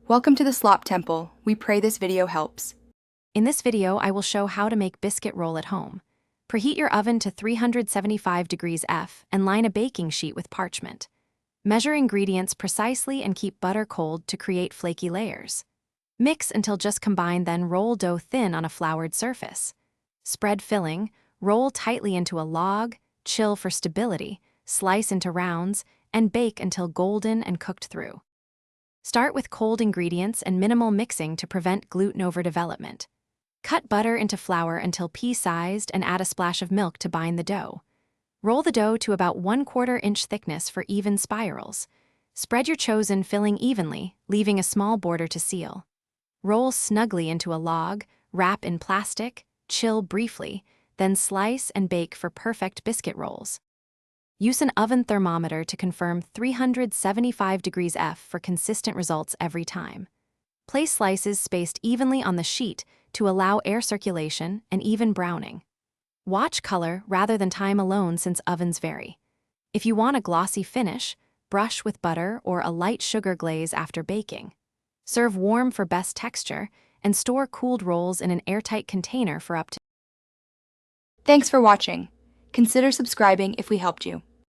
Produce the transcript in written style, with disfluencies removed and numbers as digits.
Welcome to the Slop Temple. We pray this video helps. In this video, I will show how to make biscuit roll at home. Preheat your oven to 375 degrees F and line a baking sheet with parchment. Measure ingredients precisely and keep butter cold to create flaky layers. Mix until just combined, then roll dough thin on a floured surface. Spread filling, roll tightly into a log, chill for stability, slice into rounds, and bake until golden and cooked through. Start with cold ingredients and minimal mixing to prevent gluten overdevelopment. Cut butter into flour until pea-sized and add a splash of milk to bind the dough. Roll the dough to about 1/4 inch thickness for even spirals. Spread your chosen filling evenly, leaving a small border to seal. Roll snugly into a log, wrap in plastic, chill briefly, then slice and bake for perfect biscuit rolls. Use an oven thermometer to confirm 375 degrees F for consistent results every time. Place slices spaced evenly on the sheet to allow air circulation and even browning. Watch color rather than time alone since ovens vary. If you want a glossy finish, brush with butter or a light sugar glaze after baking. Serve warm for best texture and store cooled rolls in an airtight container for up to. Thanks for watching. Consider subscribing if we helped you.